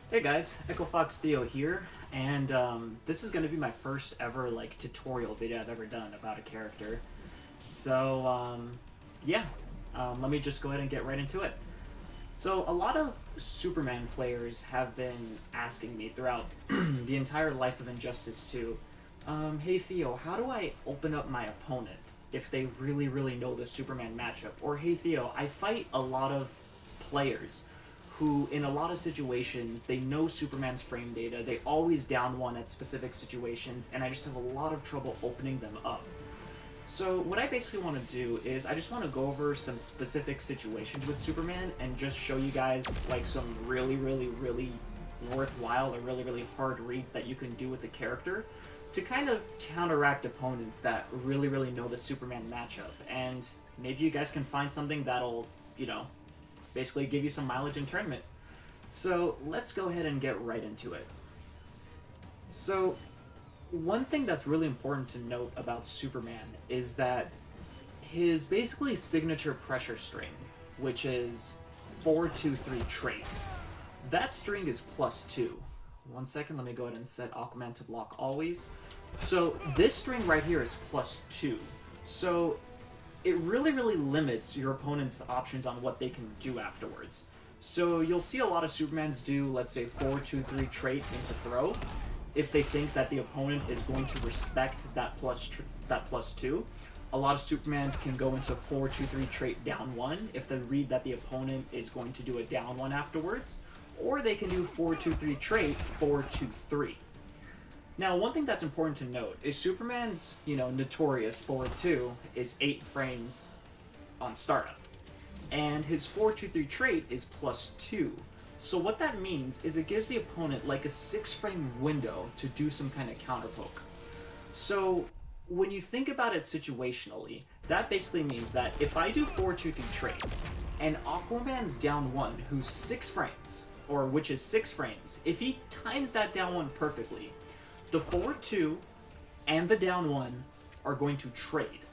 Hey guys, Echo Fox Theo here, and this is going to be my first ever tutorial video I've ever done about a character. So yeah, let me just go ahead and get right into it. So a lot of Superman players have been asking me throughout the entire life of Injustice 2, hey Theo, how do I open up my opponent if they really know the Superman matchup? Or hey Theo, I fight a lot of players who, in a lot of situations, they know Superman's frame data, they always down one at specific situations, and I just have a lot of trouble opening them up. So what I basically want to do is I just want to go over some specific situations with Superman and just show you guys some really worthwhile or really hard reads that you can do with the character to kind of counteract opponents that really know the Superman matchup. And maybe you guys can find something that'll, basically give you some mileage in tournament. So let's go ahead and get right into it. So one thing that's really important to note about Superman is that his basically signature pressure string, which is 4-2-3 trait, that string is +2. One second, let me go ahead and set Aquaman to block always. So this string right here is +2. So it really limits your opponent's options on what they can do afterwards. So you'll see a lot of Supermans do, let's say, 4-2-3 trait into throw, if they think that the opponent is going to respect that +2. A lot of Supermans can go into 4-2-3 trait down 1 if they read that the opponent is going to do a down 1 afterwards, or they can do 4-2-3 trait 4-2-3. Now, one thing that's important to note is Superman's, notorious forward 2 is 8 frames on startup. And his 4-2-3 trait is +2. So what that means is it gives the opponent like a 6-frame window to do some kind of counter poke. So when you think about it situationally, that basically means that if I do 4-2-3 trait and Aquaman's down 1, who's 6 frames, or which is 6 frames, if he times that down 1 perfectly, the 4-2 and the down 1 are going to trade.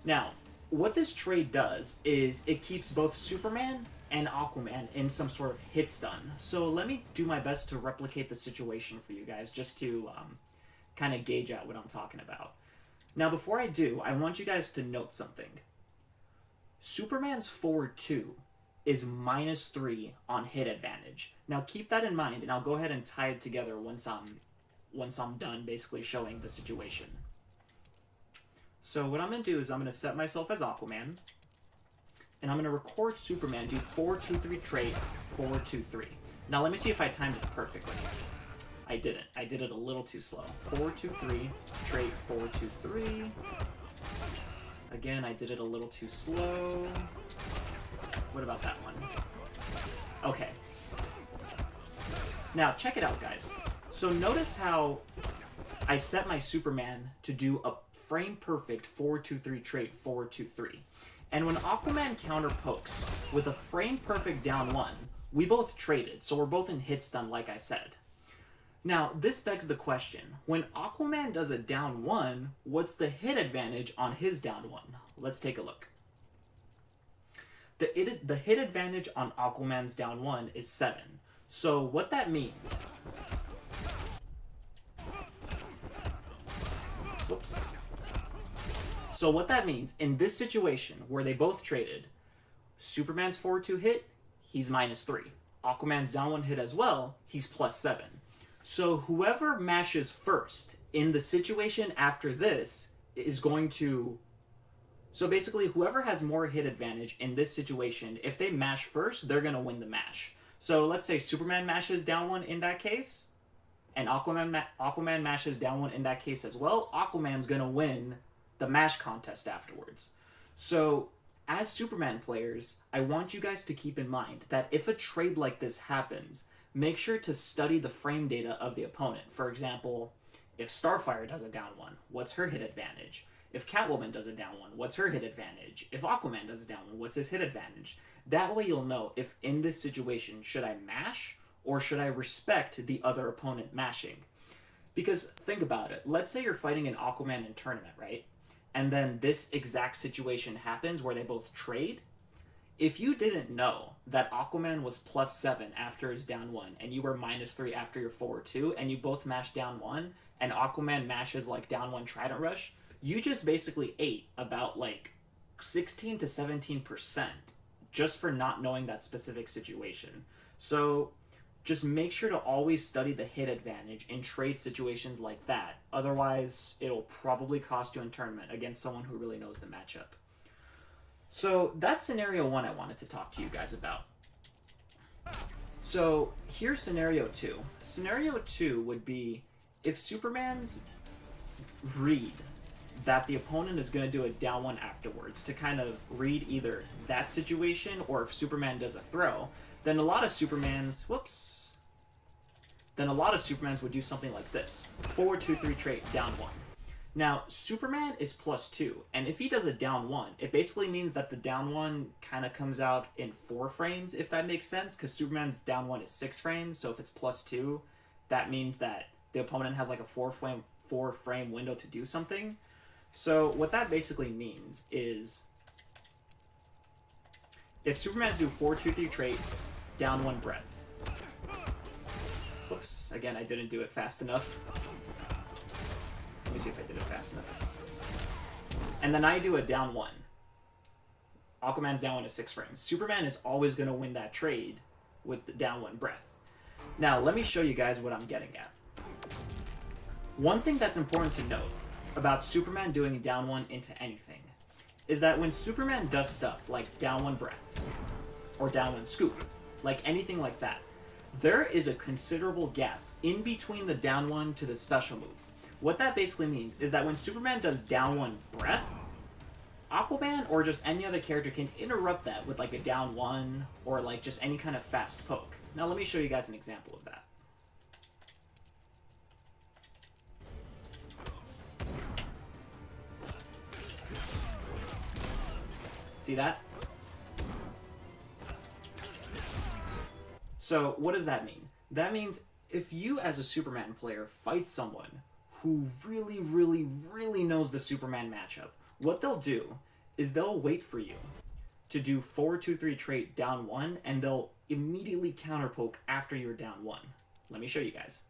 Now, what this trade does is it keeps both Superman and Aquaman in some sort of hit stun. So let me do my best to replicate the situation for you guys, just to kind of gauge out what I'm talking about. Now, before I do, I want you guys to note something. Superman's forward 2 is -3 on hit advantage. Now keep that in mind, and I'll go ahead and tie it together once I'm done basically showing the situation. So what I'm going to do is I'm going to set myself as Aquaman, and I'm going to record Superman do 4-2-3 trait 4-2-3. Now let me see if I timed it perfectly. I didn't. I did it a little too slow. 4-2-3 trait 4-2-3. Again, I did it a little too slow. What about that one? Okay. Now check it out, guys. So notice how I set my Superman to do a frame perfect 4-2-3 trait 4-2-3. And when Aquaman counter pokes with a frame perfect down 1, we both traded, so we're both in hit stun like I said. Now, this begs the question, when Aquaman does a down 1, what's the hit advantage on his down 1? Let's take a look. The hit advantage on Aquaman's down 1 is 7. So what that means... Whoops. So what that means, in this situation where they both traded, Superman's 4-2 hit, he's -3. Aquaman's down 1 hit as well, he's +7. So whoever mashes first in the situation after this is going to... So basically, whoever has more hit advantage in this situation, if they mash first, they're going to win the mash. So let's say Superman mashes down 1 in that case, and Aquaman mashes down 1 in that case as well. Aquaman's going to win the mash contest afterwards. So as Superman players, I want you guys to keep in mind that if a trade like this happens, make sure to study the frame data of the opponent. For example, if Starfire does a down 1, what's her hit advantage? If Catwoman does a down 1, what's her hit advantage? If Aquaman does a down 1, what's his hit advantage? That way you'll know if in this situation, should I mash or should I respect the other opponent mashing? Because think about it. Let's say you're fighting an Aquaman in tournament, right? And then this exact situation happens where they both trade. if you didn't know that Aquaman was +7 after his down 1, and you were -3 after your forward 2, and you both mash down 1, and Aquaman mashes like down 1 Trident Rush, you just basically ate about like 16 to 17% just for not knowing that specific situation. So just make sure to always study the hit advantage in trade situations like that. Otherwise, it'll probably cost you in tournament against someone who really knows the matchup. So that's scenario 1 I wanted to talk to you guys about. So here's scenario 2. Scenario 2 would be if Superman's read that the opponent is going to do a down 1 afterwards to kind of read either that situation, or if Superman does a throw, then a lot of Supermans, then a lot of Supermans would do something like this. Forward 2-3 trait, down 1. Now, Superman is +2, and if he does a down 1, it basically means that the down 1 kind of comes out in 4 frames, if that makes sense, because Superman's down 1 is 6 frames, so if it's +2, that means that the opponent has like a 4-frame window to do something. So what that basically means is if Superman's do 4-2-3 trait, down 1 breath. Whoops, again, I didn't do it fast enough. Let me see if I did it fast enough. And then I do a down 1. Aquaman's down 1 is 6 frames. Superman is always going to win that trade with the down 1 breath. Now, let me show you guys what I'm getting at. One thing that's important to note about Superman doing down 1 into anything is that when Superman does stuff like down 1 breath or down 1 scoop, like anything like that, there is a considerable gap in between the down 1 to the special move. What that basically means is that when Superman does down 1 breath, Aquaman or just any other character can interrupt that with like a down 1 or like just any kind of fast poke. Now let me show you guys an example of that. See that? So what does that mean? That means if you as a Superman player fight someone who really, really, really knows the Superman matchup, what they'll do is they'll wait for you to do 4-2-3 trait down 1, and they'll immediately counterpoke after you're down 1. Let me show you guys.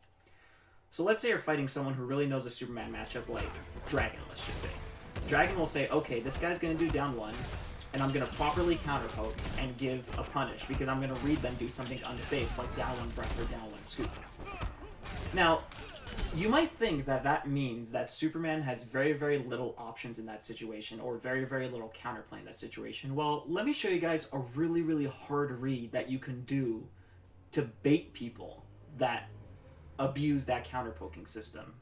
So let's say you're fighting someone who really knows the Superman matchup, like Dragon, let's just say. Dragon will say, okay, this guy's going to do down 1, and I'm going to properly counterpoke and give a punish, because I'm going to read them do something unsafe, like down 1 breath or down 1 scoop. Now, you might think that that means that Superman has very, very little options in that situation, or very, very little counterplay in that situation. Well, let me show you guys a really, really hard read that you can do to bait people that abuse that counterpoking system.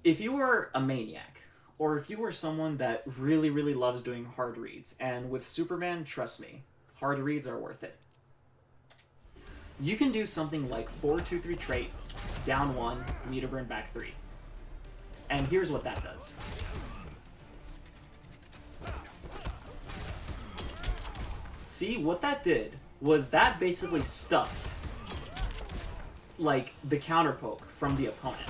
If you were a maniac, or if you were someone that really, really loves doing hard reads, and with Superman, trust me, hard reads are worth it. You can do something like 4-2-3 trait, down 1, meter burn back 3. And here's what that does. See, what that did was that basically stuffed like the counterpoke from the opponent.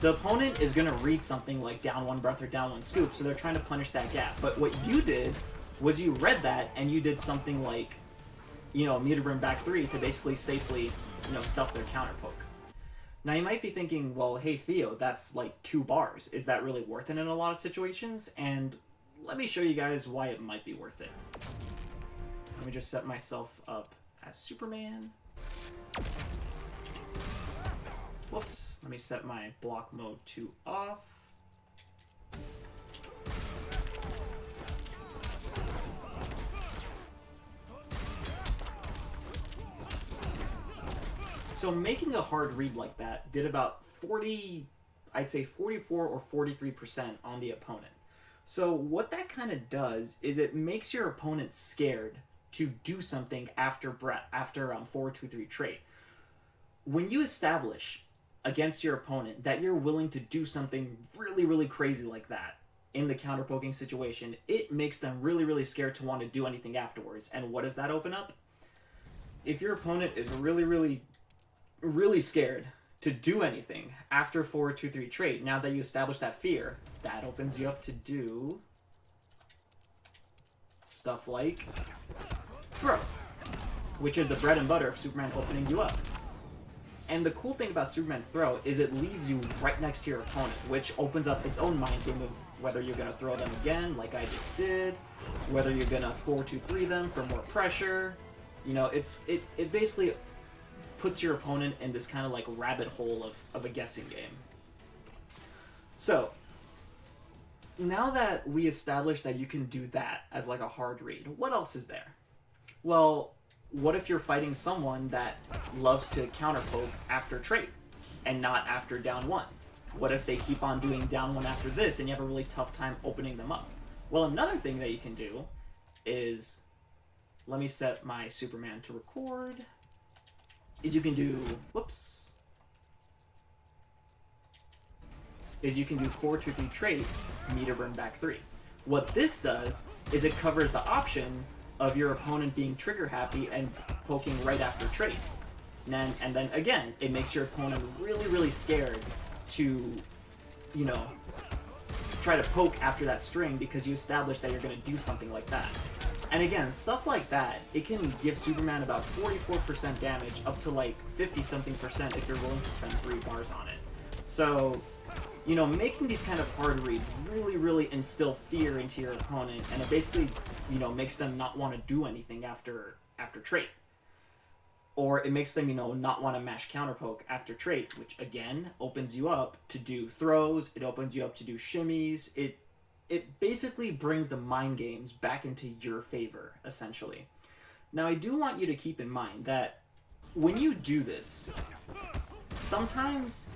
The opponent is going to read something like down 1 breath or down 1 scoop, so they're trying to punish that gap. But what you did was you read that and you did something like, meter burn back 3 to basically safely, stuff their counterpoke. Now you might be thinking, well, hey Theo, that's like 2 bars. Is that really worth it in a lot of situations? And let me show you guys why it might be worth it. Let me just set myself up as Superman. Whoops, let me set my block mode to off. So making a hard read like that did about 44 or 43% on the opponent. So what that kind of does is it makes your opponent scared to do something after 4-2-3 trait. When you establish against your opponent that you're willing to do something really, really crazy like that in the counterpoking situation, it makes them really, really scared to want to do anything afterwards. And what does that open up? If your opponent is really, really, really scared to do anything after 4-2-3 trait, now that you establish that fear, that opens you up to do stuff like throw, which is the bread and butter of Superman opening you up. And the cool thing about Superman's throw is it leaves you right next to your opponent, which opens up its own mind game of whether you're going to throw them again, like I just did, whether you're going to 4-2-3 them for more pressure. You know, it basically puts your opponent in this kind of like rabbit hole of a guessing game. So, now that we established that you can do that as like a hard read, what else is there? Well, what if you're fighting someone that loves to counterpoke after trait and not after down one? What if they keep on doing down one after this and you have a really tough time opening them up? Well, another thing that you can do is, let me set my Superman to record, is you can do, is you can do 4-2-3 trait, meter burn back 3. What this does is it covers the option of your opponent being trigger happy and poking right after trait. And then again, it makes your opponent really, really scared to, you know, try to poke after that string because you established that you're going to do something like that. And again, stuff like that, it can give Superman about 44% damage up to like 50-something% if you're willing to spend 3 bars on it. So, you know, making these kind of hard reads really, really instill fear into your opponent, and it basically, you know, makes them not want to do anything after trait. Or it makes them, you know, not want to mash counterpoke after trait, which again opens you up to do throws, it opens you up to do shimmies, it basically brings the mind games back into your favor, essentially. Now, I do want you to keep in mind that when you do this, sometimes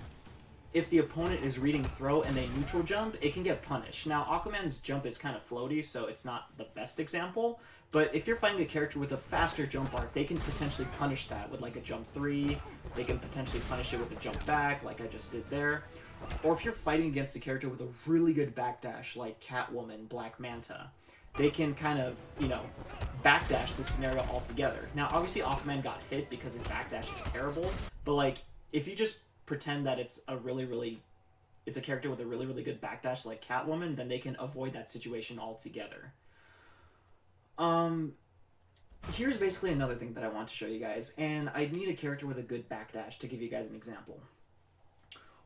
if the opponent is reading throw and they neutral jump, it can get punished. Now, Aquaman's jump is kind of floaty, so it's not the best example, but if you're fighting a character with a faster jump arc, they can potentially punish that with like a jump 3, they can potentially punish it with a jump back, like I just did there. Or if you're fighting against a character with a really good backdash, like Catwoman, Black Manta, they can kind of, you know, backdash the scenario altogether. Now, obviously, Aquaman got hit because his backdash is terrible, but like, if you just pretend that it's a character with a really, really good backdash like Catwoman, then they can avoid that situation altogether. Here's basically another thing that I want to show you guys, and I need a character with a good backdash to give you guys an example.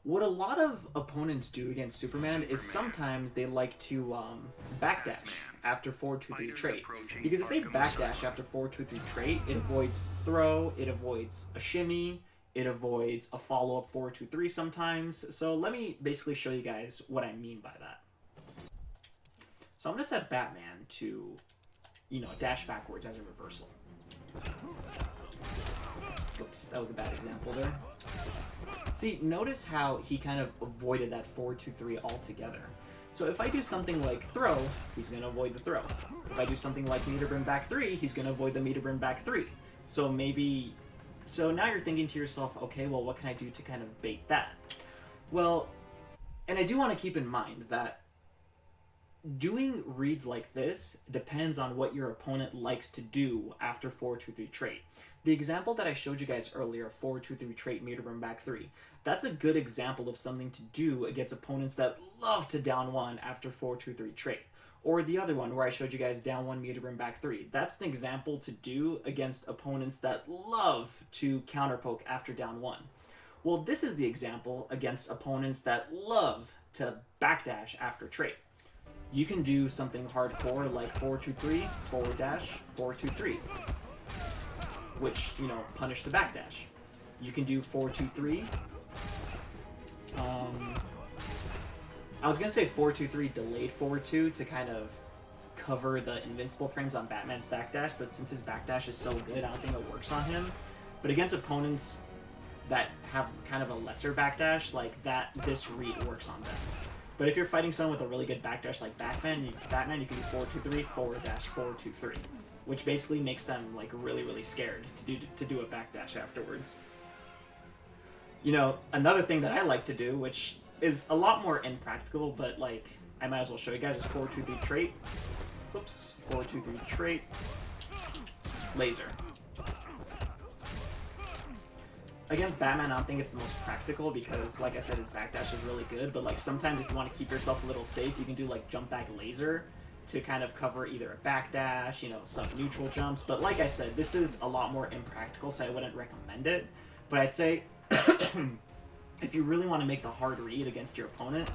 What a lot of opponents do against Superman is sometimes they like to backdash after 4-2-3 trait. Because if they backdash after 4-2-3 trait, it avoids throw, it avoids a shimmy, it avoids a follow-up 4-2-3 sometimes. So let me basically show you guys what I mean by that. So I'm going to set Batman to, you know, dash backwards as a reversal. Oops, that was a bad example there. See, notice how he kind of avoided that 4-2-3 altogether. So if I do something like throw, he's going to avoid the throw. If I do something like meter burn back 3, he's going to avoid the meter burn back 3. So now you're thinking to yourself, okay, well, what can I do to kind of bait that? Well, and I do want to keep in mind that doing reads like this depends on what your opponent likes to do after 4-2-3 trait. The example that I showed you guys earlier, 4-2-3 trait, meter burn back 3, that's a good example of something to do against opponents that love to down 1 after 4-2-3 trait. Or the other one where I showed you guys down 1, meter burn back 3. That's an example to do against opponents that love to counterpoke after down 1. Well, this is the example against opponents that love to backdash after trait. You can do something hardcore like 4-2-3, forward dash, 4-2-3. Which, you know, punish the backdash. You can do 4-2-3. I was going to say 4-2-3 delayed forward 2 to kind of cover the invincible frames on Batman's backdash, but since his backdash is so good, I don't think it works on him. But against opponents that have kind of a lesser backdash, like that, this read works on them. But if you're fighting someone with a really good backdash like Batman, you can do 4-2-3, forward dash, 4-2-3. Which basically makes them like really, really scared to do a backdash afterwards. You know, another thing that I like to do, which is a lot more impractical, but like I might as well show you guys, is 4-2-3 trait. Whoops, 4-2-3 trait, laser. Against Batman, I don't think it's the most practical because, like I said, his backdash is really good. But like sometimes if you want to keep yourself a little safe, you can do like jump back laser. to kind of cover either a backdash, you know, some neutral jumps. But like I said, this is a lot more impractical, so I wouldn't recommend it. But I'd say if you really want to make the hard read against your opponent,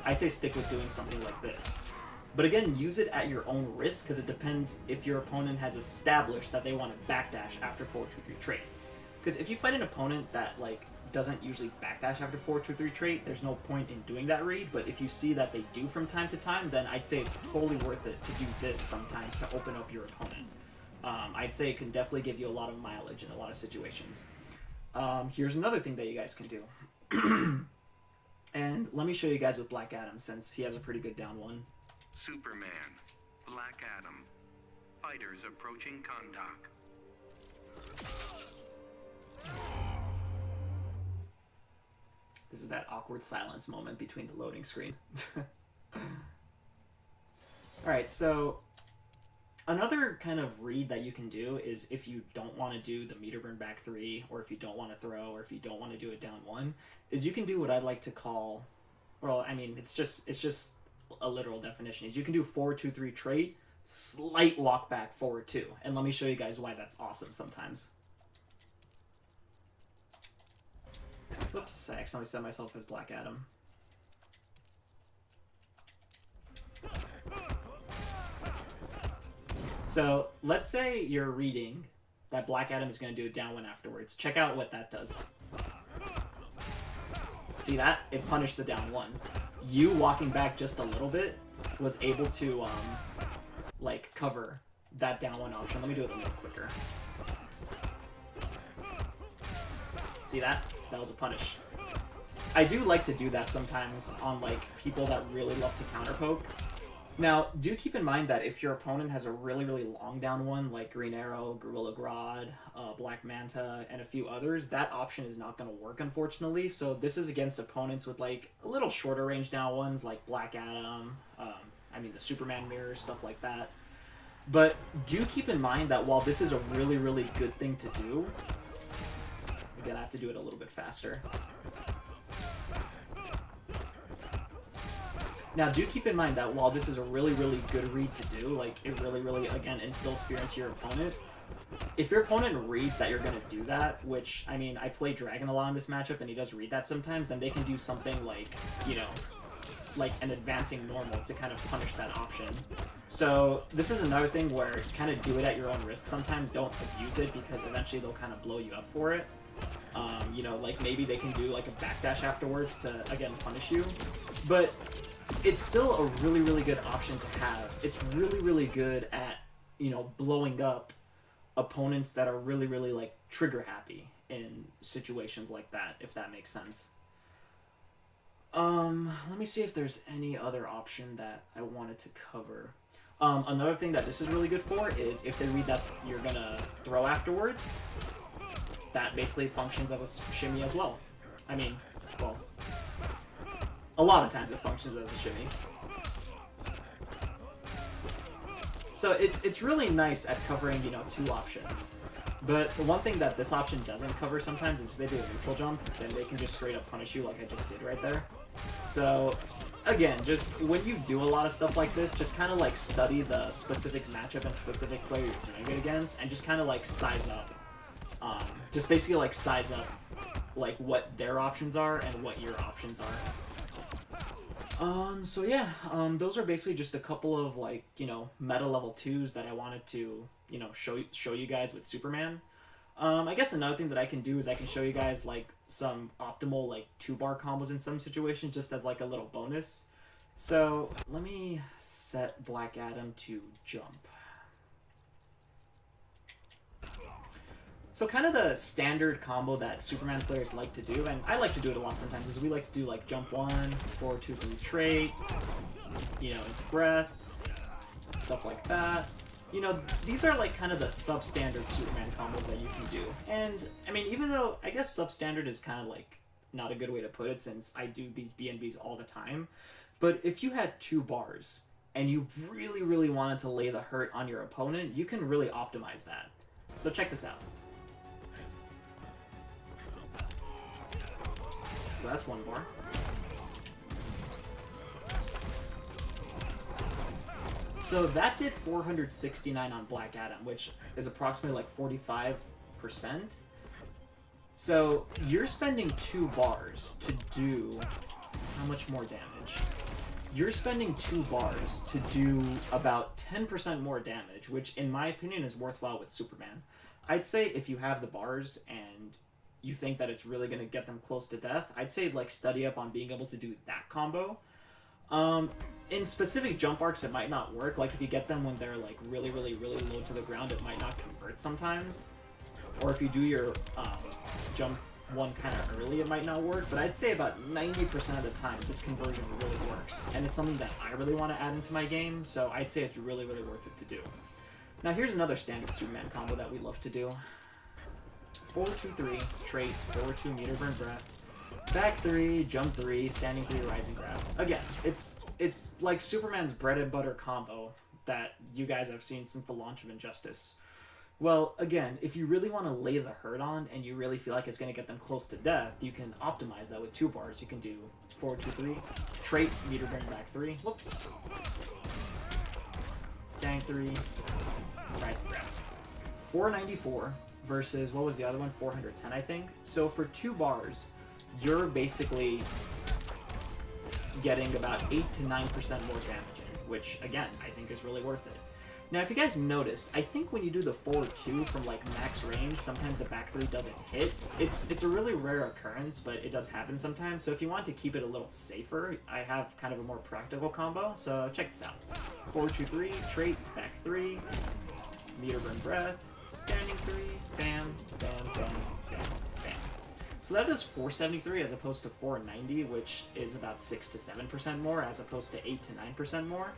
I'd say stick with doing something like this. But again, use it at your own risk, because it depends if your opponent has established that they want to backdash after 4-2-3 trait. Because if you fight an opponent that like doesn't usually backdash after 4-2-3 trait, there's no point in doing that read. But if you see that they do from time to time, then I'd say it's totally worth it to do this sometimes to open up your opponent. I'd say it can definitely give you a lot of mileage in a lot of situations. Here's another thing that you guys can do. And let me show you guys with Black Adam, since he has a pretty good down one. Superman, Black Adam, fighters approaching contact. This is that awkward silence moment between the loading screen. Alright, so another kind of read that you can do is if you don't want to do the meter burn back 3, or if you don't want to throw, or if you don't want to do it down 1, is you can do what I'd like to call, well, I mean, it's just a literal definition, is you can do 4-2-3 trait, slight walk back forward 2. And let me show you guys why that's awesome sometimes. Oops, I accidentally set myself as Black Adam. So let's say you're reading that Black Adam is going to do a down 1 afterwards. Check out what that does. See that? It punished the down 1. You walking back just a little bit was able to like cover that down 1 option. Let me do it a little quicker. See that? That was a punish. I do like to do that sometimes on like people that really love to counter poke. Now, do keep in mind that if your opponent has a really, really long down 1, like Green Arrow, Gorilla Grodd, Black Manta, and a few others, that option is not going to work, unfortunately. So this is against opponents with like a little shorter range down 1s, like Black Adam, I mean the Superman mirror, stuff like that. But do keep in mind that while this is a really, really good thing to do, again, I have to do it a little bit faster. Now, do keep in mind that while this is a really, really good read to do, like, it really, really, again, instills fear into your opponent, if your opponent reads that you're going to do that, which, I mean, I play Dragon a lot in this matchup, and he does read that sometimes, then they can do something like, you know, like an advancing normal to kind of punish that option. So this is another thing where kind of do it at your own risk sometimes. Don't abuse it, because eventually they'll kind of blow you up for it. You know, like maybe they can do like a backdash afterwards to, again, punish you. But it's still a really, really good option to have. It's really, really good at, you know, blowing up opponents that are really, really, like, trigger happy in situations like that, if that makes sense. Let me see if there's any other option that I wanted to cover. Another thing that this is really good for is if they read that you're gonna throw afterwards, that basically functions as a shimmy as well. I mean, well, a lot of times it functions as a shimmy. So it's really nice at covering, you know, 2 options. But the one thing that this option doesn't cover sometimes is if they do a neutral jump, then they can just straight up punish you like I just did right there. So, again, just when you do a lot of stuff like this, just kind of like study the specific matchup and specific player you're doing it against, and just kind of like size up. Just basically like size up like what their options are and what your options are. So yeah, those are basically just a couple of, like, you know, meta level 2s that I wanted to, you know, show you guys with Superman. I guess another thing that I can do is I can show you guys, like, some optimal, like, 2-bar combos in some situations just as, like, a little bonus. So, let me set Black Adam to jump. So kind of the standard combo that Superman players like to do, and I like to do it a lot sometimes, is we like to do like jump 1, 4-2-3 trait, you know, into breath, stuff like that. You know, these are like kind of the substandard Superman combos that you can do. And, I mean, even though I guess substandard is kind of like not a good way to put it since I do these BNBs all the time, but if you had 2 bars and you really, really wanted to lay the hurt on your opponent, you can really optimize that. So check this out. So that's 1 bar. So that did 469 on Black Adam, which is approximately like 45%. So you're spending 2 bars to do how much more damage? You're spending 2 bars to do about 10% more damage, which in my opinion is worthwhile with Superman. I'd say if you have the bars and you think that it's really going to get them close to death, I'd say like study up on being able to do that combo. In specific jump arcs, it might not work. Like if you get them when they're like really, really, really low to the ground, it might not convert sometimes. Or if you do your jump one kind of early, it might not work. But I'd say about 90% of the time, this conversion really works. And it's something that I really want to add into my game, so I'd say it's really, really worth it to do. Now here's another standard Superman combo that we love to do. 4-2-3, trait, 4-2 meter burn breath. Back 3, jump 3, standing 3, rising grab. Again, it's like Superman's bread and butter combo that you guys have seen since the launch of Injustice. Well, again, if you really want to lay the hurt on and you really feel like it's going to get them close to death, you can optimize that with 2 bars. You can do 4-2-3, trait, meter burn back 3, whoops, standing 3, rising grab. 494 versus, what was the other one? 410, I think. So for 2 bars, you're basically getting about 8 to 9% more damage in, which, again, I think is really worth it. Now, if you guys noticed, I think when you do the 4-2 from, like, max range, sometimes the back 3 doesn't hit. It's a really rare occurrence, but it does happen sometimes. So if you want to keep it a little safer, I have kind of a more practical combo. So check this out. 4-2-3, trait, back 3, meter burn breath, standing 3, bam, bam, bam, bam, bam. So that is 473 as opposed to 490, which is about 6 to 7% more as opposed to 8 to 9% more.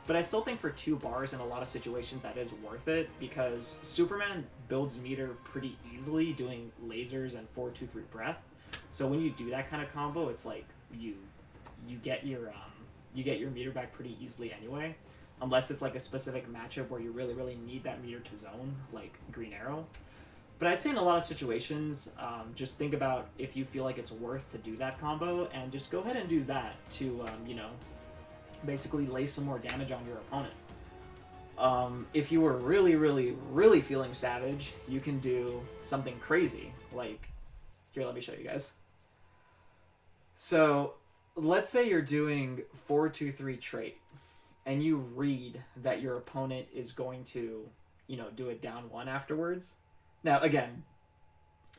But I still think for 2 bars in a lot of situations that is worth it because Superman builds meter pretty easily doing lasers and 4-2-3 breath. So when you do that kind of combo, it's like you get your meter back pretty easily anyway. Unless it's like a specific matchup where you really, really need that meter to zone, like Green Arrow. But I'd say in a lot of situations, just think about if you feel like it's worth to do that combo, and just go ahead and do that to, you know, basically lay some more damage on your opponent. If you were really, really, really feeling savage, you can do something crazy. Like, here, let me show you guys. So, let's say you're doing 4-2-3 trait, and you read that your opponent is going to, you know, do a down 1 afterwards. Now, again,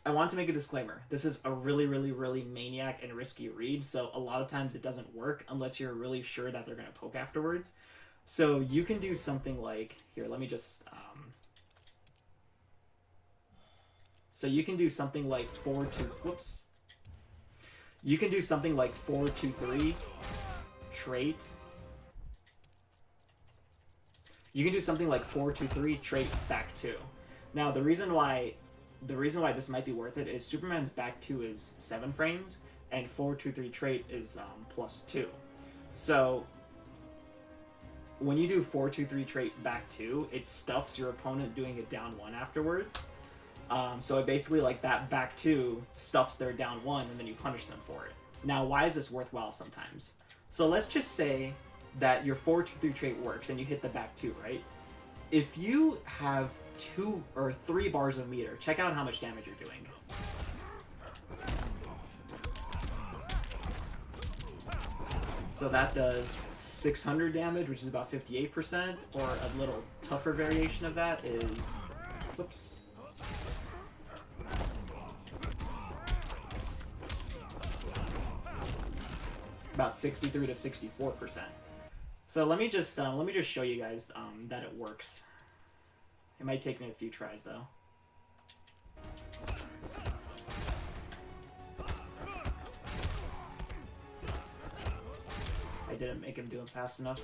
I want to make a disclaimer. This is a really, really, really maniac and risky read, so a lot of times it doesn't work unless you're really sure that they're going to poke afterwards. So you can do something like... Here, let me just... So you can do something like 4-2... Whoops. You can do something like 4-2-3, trait. You can do something like 4-2-3, trait, back 2. Now, the reason why this might be worth it is Superman's back 2 is 7 frames, and 4-2-3 trait is +2. So, when you do 4-2-3 trait back 2, it stuffs your opponent doing a down 1 afterwards. So it basically, like, that back 2 stuffs their down 1, and then you punish them for it. Now, why is this worthwhile sometimes? So let's just say that your 4-2-3 trait works, and you hit the back 2, right? If you have 2 or 3 bars of meter, check out how much damage you're doing. So that does 600 damage, which is about 58%, or a little tougher variation of that is... Whoops. About 63 to 64%. So let me just show you guys that it works. It might take me a few tries though. I didn't make him do it fast enough.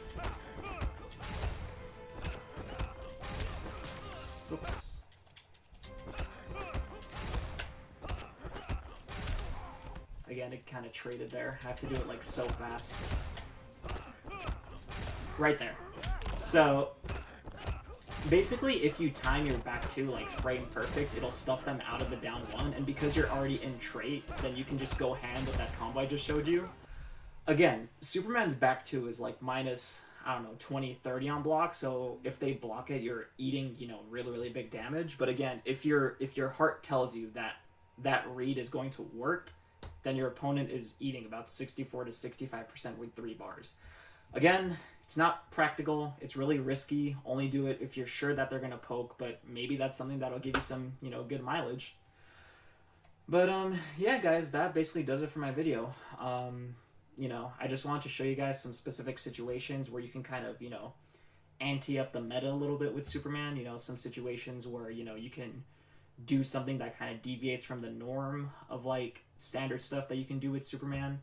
Oops. Again, it kind of traded there. I have to do it like so fast. Right there. So basically, if you time your back 2 like frame perfect, it'll stuff them out of the down 1, and because you're already in trait, then you can just go hand with that combo I just showed you. Again, Superman's back 2 is like minus, I don't know, 20, 30 on block. So if they block it, you're eating, you know, really, really big damage. But again, if your heart tells you that that read is going to work, then your opponent is eating about 64 to 65% with 3 bars. Again, it's not practical. It's really risky. Only do it if you're sure that they're going to poke, but maybe that's something that'll give you some, you know, good mileage. But yeah, guys, that basically does it for my video. You know, I just wanted to show you guys some specific situations where you can kind of, you know, ante up the meta a little bit with Superman. You know, some situations where, you know, you can do something that kind of deviates from the norm of like standard stuff that you can do with Superman.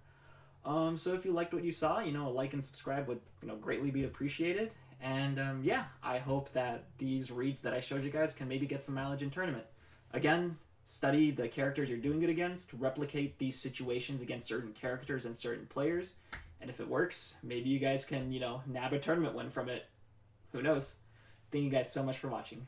So if you liked what you saw, you know, a like and subscribe would, you know, greatly be appreciated. And yeah, I hope that these reads that I showed you guys can maybe get some mileage in tournament. Again, study the characters you're doing it against, replicate these situations against certain characters and certain players, and if it works, maybe you guys can, you know, nab a tournament win from it. Who knows? Thank you guys so much for watching.